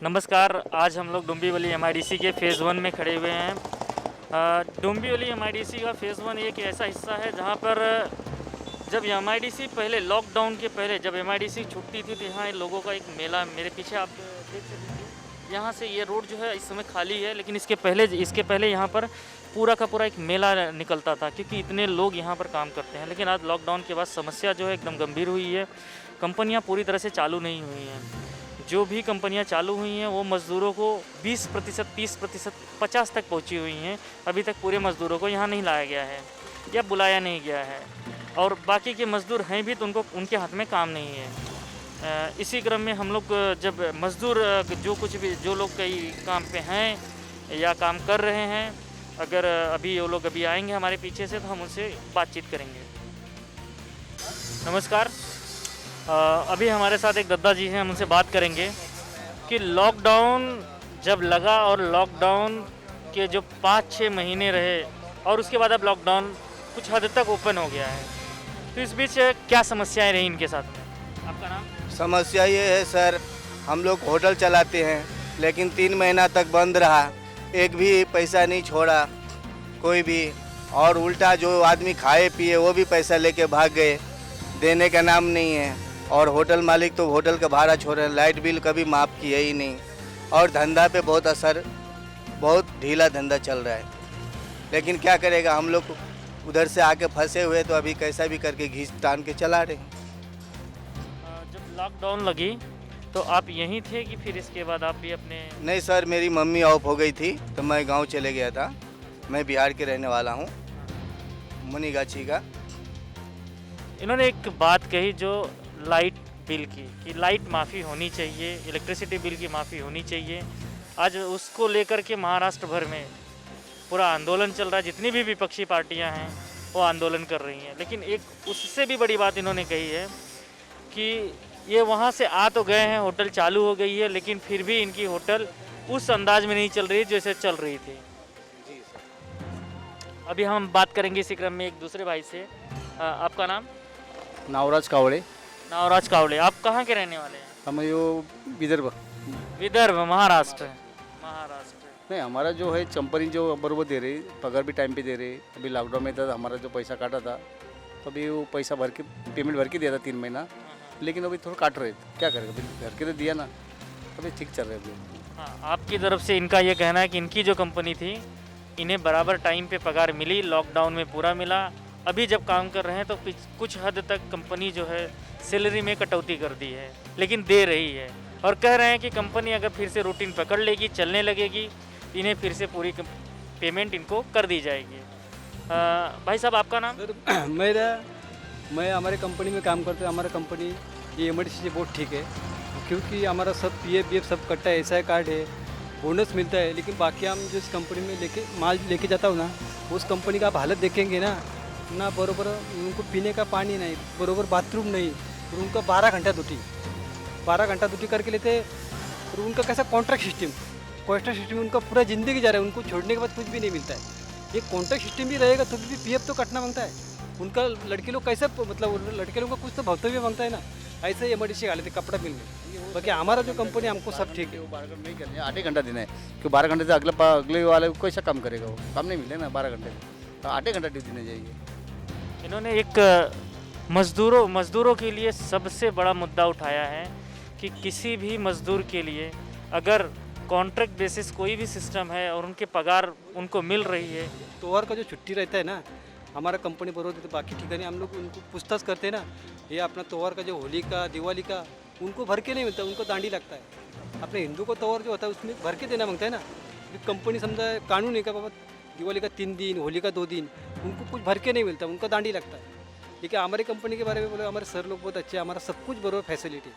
नमस्कार, आज हम लोग डोंबिवली एमआईडीसी के फ़ेज़ 1 में खड़े हुए हैं। डोंबिवली एमआईडीसी का फ़ेज़ 1 एक ऐसा हिस्सा है जहाँ पर जब एमआईडीसी पहले लॉकडाउन के पहले जब एमआईडीसी छुट्टी थी तो यहाँ लोगों का एक मेला, मेरे पीछे आप देख सकते हैं। यहाँ से ये रोड जो है इस समय खाली है, लेकिन इसके पहले यहाँ पर पूरा का पूरा एक मेला निकलता था, क्योंकि इतने लोग यहाँ पर काम करते हैं। लेकिन आज लॉकडाउन के बाद समस्या जो है एकदम गंभीर हुई है। कंपनियाँ पूरी तरह से चालू नहीं हुई हैं। जो भी कंपनियां चालू हुई हैं वो मज़दूरों को 20%, 30%, 50 तक पहुंची हुई हैं। अभी तक पूरे मज़दूरों को यहाँ नहीं लाया गया है या बुलाया नहीं गया है, और बाकी के मज़दूर हैं भी तो उनके हाथ में काम नहीं है। इसी क्रम में हम लोग जब मज़दूर जो लोग कई काम पे हैं या काम कर रहे हैं, अगर अभी वो लोग अभी आएंगे हमारे पीछे से तो हम उनसे बातचीत करेंगे। नमस्कार, अभी हमारे साथ एक दादा जी हैं, हम उनसे बात करेंगे कि लॉकडाउन जब लगा और लॉकडाउन के जो 5-6 महीने रहे और उसके बाद अब लॉकडाउन कुछ हद तक ओपन हो गया है, तो इस बीच क्या समस्याएं रही इनके साथ में? आपका नाम? समस्या ये है सर, हम लोग होटल चलाते हैं लेकिन 3 महीना तक बंद रहा, एक भी पैसा नहीं छोड़ा कोई भी, और उल्टा जो आदमी खाए पिए वो भी पैसा लेके भाग गए, देने का नाम नहीं है। और होटल मालिक तो होटल का भाड़ा छोड़ रहे, लाइट बिल कभी माफ़ किया ही नहीं, और धंधा पे बहुत असर, बहुत ढीला धंधा चल रहा है। लेकिन क्या करेगा, हम लोग उधर से आके फंसे हुए तो अभी कैसा भी करके घींच तान के चला रहे हैं। जब लॉकडाउन लगी तो आप यहीं थे कि फिर इसके बाद आप भी अपने? नहीं सर, मेरी मम्मी ऑफ हो गई थी तो मैं गाँव चले गया था। मैं बिहार के रहने वाला हूँ, मुनिगाछी का। इन्होंने एक बात कही जो लाइट बिल की, कि लाइट माफ़ी होनी चाहिए, इलेक्ट्रिसिटी बिल की माफ़ी होनी चाहिए। आज उसको लेकर के महाराष्ट्र भर में पूरा आंदोलन चल रहा है। जितनी भी विपक्षी पार्टियां हैं वो आंदोलन कर रही हैं, लेकिन एक उससे भी बड़ी बात इन्होंने कही है कि ये वहाँ से आ तो गए हैं, होटल चालू हो गई है, लेकिन फिर भी इनकी होटल उस अंदाज में नहीं चल रही जैसे चल रही थी। अभी हम बात करेंगे इसी क्रम में एक दूसरे भाई से। आपका नाम? नावराज कावड़े। नवराज कावड़े। आप कहाँ के रहने वाले हैं? हम यो विदर्भ। विदर्भ, महाराष्ट्र। नहीं, हमारा जो है कंपनी जो बरोबर दे रही, पगार भी टाइम पे दे रही। अभी लॉकडाउन में था, हमारा जो पैसा काटा था तो अभी वो पैसा भर के पेमेंट भर के दिया था 3 महीना, लेकिन अभी थोड़ा काट रहे थे। क्या करेगा, अभी घर के तो दिया ना, अभी ठीक चल रहा है अभी। हाँ, आपकी तरफ से इनका ये कहना है कि इनकी जो कंपनी थी इन्हें बराबर टाइम पे पगार मिली, लॉकडाउन में पूरा मिला। अभी जब काम कर रहे हैं तो कुछ हद तक कंपनी जो है सैलरी में कटौती कर दी है, लेकिन दे रही है, और कह रहे हैं कि कंपनी अगर फिर से रूटीन पकड़ लेगी, चलने लगेगी, इन्हें फिर से पूरी पेमेंट इनको कर दी जाएगी। भाई साहब, आपका नाम? सर, मैं हमारे कंपनी में काम करता हूँ। हमारा कंपनी ये एमआईडीसी से बहुत ठीक है, क्योंकि हमारा सब पीएफ सब कट्टा है, एसआई कार्ड है, बोनस मिलता है। लेकिन बाकी हम जिस कंपनी में माल लेके जाता हूँ ना, उस कंपनी का आप हालत देखेंगे ना बरोबर उनको पीने का पानी नहीं, बरोबर बाथरूम नहीं, और उनका 12 घंटा ड्यूटी करके लेते। और उनका कैसा कॉन्ट्रैक्ट सिस्टम उनका पूरा ज़िंदगी जा रहा है, उनको छोड़ने के बाद कुछ भी नहीं मिलता है। ये कॉन्ट्रैक्ट सिस्टम भी रहेगा तो भी पीएफ तो कटना मांगता है। उनका लड़के लोग कैसे, मतलब लड़के लोगों का कुछ तो भवतव्य मांगता है ना, ऐसे ही एमआईडीसी हालत है कपड़ा मिल में। बाकी हमारा जो कंपनी हमको सब ठीक है। 12 घंटे नहीं करने, 8 घंटा देना है, क्योंकि 12 घंटे से अगले वाले को कैसा काम करेगा, वो काम नहीं मिले ना 12 घंटे, तो 8 घंटा ड्यूटी देनी चाहिए। इन्होंने एक मज़दूरों के लिए सबसे बड़ा मुद्दा उठाया है कि किसी भी मज़दूर के लिए अगर कॉन्ट्रैक्ट बेसिस कोई भी सिस्टम है और उनके पगार उनको मिल रही है, त्योहार का जो छुट्टी रहता है ना, हमारा कंपनी बरोबर देते, बाकी ठिकाने हम लोग उनको पूछताछ करते हैं ना, ये अपना त्योहार का जो होली का दिवाली का उनको भर के नहीं मिलता, उनको दांडी लगता है। अपने हिंदू का त्योहार जो होता है उसमें भर के देना मांगता है ना। कंपनी समझा कानून है का बाबा, दिवाली का 3 दिन, होली का 2 दिन, उनको कुछ भर के नहीं मिलता, उनका दांडी लगता है। लेकिन हमारी कंपनी के बारे में बोले, हमारे सर लोग बहुत अच्छे हैं, हमारा सब कुछ बरोबर फैसिलिटी,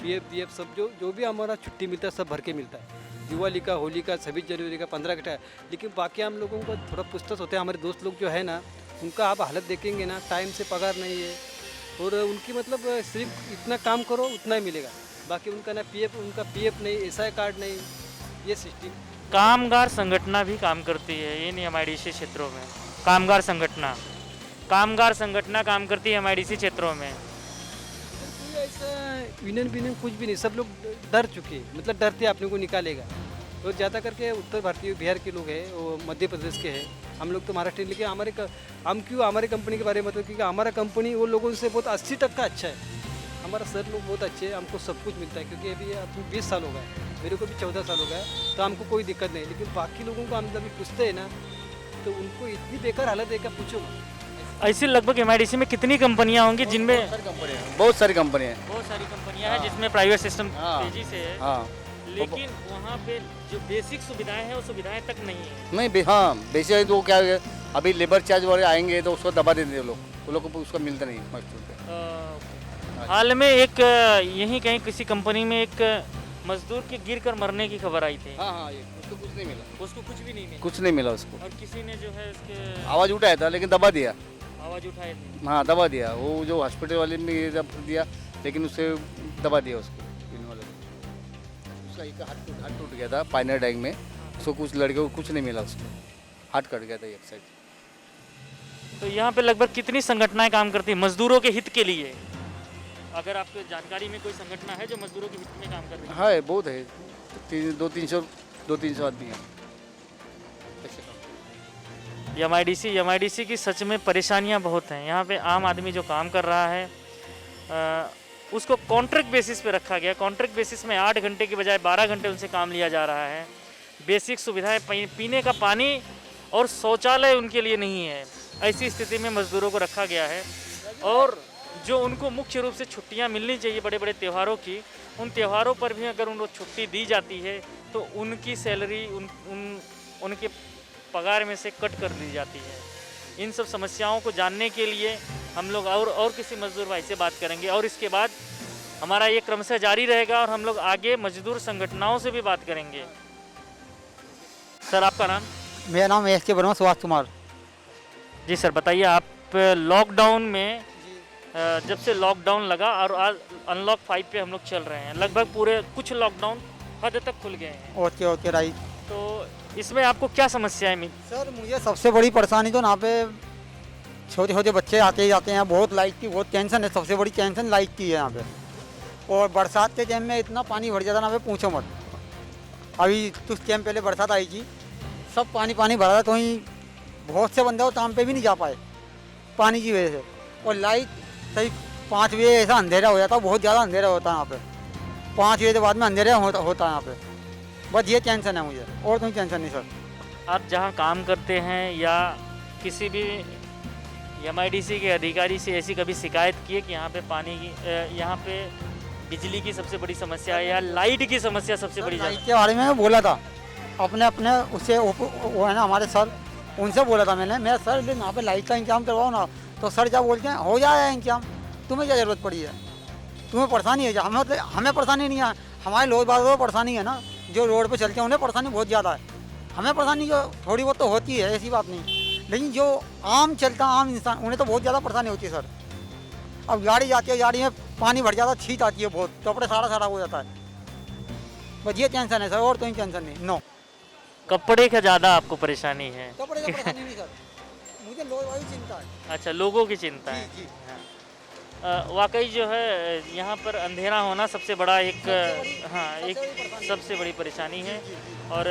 पीएफ सब जो भी हमारा छुट्टी मिलता है सब भर के मिलता है। दिवाली का, होली का, 26 जनवरी का, 15 का। लेकिन बाकी हम लोगों को थोड़ा पूछताछ होते हैं। हमारे दोस्त लोग जो है ना, उनका आप हालत देखेंगे ना, टाइम से पगार नहीं है, और उनकी मतलब सिर्फ इतना काम करो उतना ही मिलेगा, बाकी उनका ना पीएफ नहीं, एसआई कार्ड नहीं, ये सिस्टम। कामगार संगठना भी काम करती है इन एमआईडीसी क्षेत्रों में। कामगार संगठना कामगार संगठन काम करती है एमआईडीसी क्षेत्रों में? कोई ऐसा यूनियन कुछ भी नहीं, सब लोग डर चुके हैं, मतलब डरते अपने को निकालेगा। तो ज़्यादा करके उत्तर भारतीय बिहार के लोग हैं, वो मध्य प्रदेश के हैं, हम लोग तो महाराष्ट्र, लेकिन हम क्यों हमारे कंपनी के बारे में मतलब, क्योंकि हमारा कंपनी वो लोगों से बहुत 80% अच्छा है। हमारा सर लोग बहुत अच्छे हैं, हमको सब कुछ मिलता है, क्योंकि अभी आपको 20 साल हो गए, मेरे को भी 14 साल हो गया, तो हमको कोई दिक्कत नहीं। लेकिन बाकी लोगों को हम जब पूछते हैं ना, तो उनको इतनी बेकार हालत है क्या पूछो मत। ऐसे लगभग एमआईडीसी में कितनी कंपनियां होंगी जिनमें? बहुत सारी कंपनियाँ हैं। बहुत सारी कंपनियां हैं जिसमें प्राइवेट सिस्टम हाँ। तेजी से है, हाँ लेकिन वहाँ पे जो बेसिक सुविधाएं हैं वो सुविधाएं तक नहीं है। नहीं हाँ बेसिक तो क्या है, अभी लेबर चार्ज वाले आएंगे तो उसको दबा देंगे वो लोग को उसका मिलता नहीं मजदूर पे। हाल में एक यहीं कहीं किसी कंपनी में एक मजदूर के गिर कर मरने की खबर आई थी। हाँ ये उसको कुछ नहीं मिला, उसको कुछ भी नहीं मिला। कुछ नहीं मिला उसको। और किसी ने जो है उसके आवाज़ उठाया था लेकिन दबा दिया। आवाज़ उठाई थी। हाँ दबा दिया, वो जो हॉस्पिटल वाले ने जब दिया लेकिन उससे दबा दिया उसको, इन वाले को। उसका एक हाथ टूट गया था पाइनर डैंग में, उसको कुछ लड़के को कुछ नहीं मिला, उसको हाथ कट गया था एक साइड। तो यहाँ पे लगभग कितनी संगठनाएं काम करती हैं मजदूरों के हित के लिए? अगर आपको जानकारी में कोई संगठन है जो मजदूरों के हित में काम कर रही है? हाँ बहुत है, 200-300 आदमी हैं। एमआईडीसी की सच में परेशानियां बहुत हैं। यहाँ पे आम आदमी जो काम कर रहा है उसको कॉन्ट्रैक्ट बेसिस पे रखा गया। कॉन्ट्रैक्ट बेसिस में 8 घंटे के बजाय 12 घंटे उनसे काम लिया जा रहा है। बेसिक सुविधाएं पीने का पानी और शौचालय उनके लिए नहीं है। ऐसी स्थिति में मजदूरों को रखा गया है। और जो उनको मुख्य रूप से छुट्टियां मिलनी चाहिए बड़े बड़े त्योहारों की, उन त्योहारों पर भी अगर उनको छुट्टी दी जाती है तो उनकी सैलरी उनके पगार में से कट कर दी जाती है। इन सब समस्याओं को जानने के लिए हम लोग और किसी मजदूर भाई से बात करेंगे और इसके बाद हमारा ये क्रमशः जारी रहेगा और हम लोग आगे मजदूर संगठनों से भी बात करेंगे। सर आपका नाम? मेरा नाम एस.के. वर्मा, सुभाष कुमार। जी सर बताइए, आप लॉकडाउन में जब से लॉकडाउन लगा और आज अनलॉक 5 पे हम लोग चल रहे हैं, लगभग पूरे कुछ लॉकडाउन हद तक खुल गए हैं। Okay right. तो इसमें आपको क्या समस्याएं मिली? सर मुझे सबसे बड़ी परेशानी तो यहाँ पे छोटे छोटे बच्चे आते ही जाते हैं, बहुत लाइट की बहुत टेंशन है। सबसे बड़ी टेंशन लाइट की है यहाँ पे। और बरसात के टाइम में इतना पानी भर जाता ना, पे पूछो मत। अभी कुछ टाइम पहले बरसात आई थी, सब पानी भरा था, तो ही बहुत से बंदे काम पे भी नहीं जा पाए पानी की वजह से। और लाइट सही 5 बजे ऐसा अंधेरा हो जाता, बहुत ज़्यादा अंधेरा होता है यहाँ पे। 5 बजे के बाद में अंधेरा होता है यहाँ पे। बस ये टेंशन है मुझे, और कोई टेंशन नहीं सर। आप जहाँ काम करते हैं या किसी भी एमआईडीसी के अधिकारी से ऐसी कभी शिकायत की है कि यहाँ पे पानी की यहाँ पे बिजली की सबसे बड़ी समस्या है या लाइट की समस्या सबसे बड़ी? लाइट के बारे में बोला था अपने उससे, वो है ना हमारे सर, उनसे बोला था मैं सर यहाँ पे लाइट का इंतजाम करवाओ ना। तो सर क्या बोलते हैं, हो जाएगा इंतजाम, तुम्हें क्या ज़रूरत पड़ी है, तुम्हें परेशानी है? हमें परेशानी नहीं है, हमारे लोग बात को परेशानी है ना, जो रोड पे चलते हैं उन्हें परेशानी बहुत ज़्यादा है। हमें परेशानी जो थोड़ी बहुत तो होती है, ऐसी बात नहीं, लेकिन जो आम चलता आम इंसान उन्हें तो बहुत ज़्यादा परेशानी होती है सर। अब गाड़ी जाती है, गाड़ी में पानी भर जाता, छींट आती है बहुत, कपड़े सारा हो जाता है। बस ये टेंशन है सर, और कोई टेंशन नहीं। नो, कपड़े का ज़्यादा आपको परेशानी है? कपड़े का परेशानी नहीं सर, मुझे लोग वाली चिंता है। अच्छा, लोगों की चिंता है। जी। वाकई जो है यहाँ पर अंधेरा होना सबसे बड़ा एक सबसे बड़ी परेशानी है। और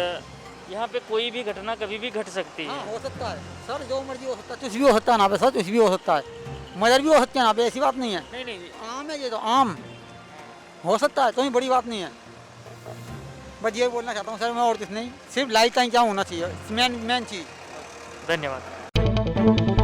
यहाँ पे कोई भी घटना कभी भी घट सकती है। हाँ, हो सकता है सर, जो मर्जी हो सकता है, कुछ भी हो सकता है ना पे सर, कुछ भी हो सकता है, मर्डर भी हो सकते हैं ना पे, ऐसी बात नहीं है। नहीं आम है ये, तो आम हो सकता है, कोई बड़ी बात नहीं है। बस ये बोलना चाहता हूँ सर मैं, और कुछ नहीं, सिर्फ लाइट का इंतजाम होना चाहिए, मेन चीज़। धन्यवाद।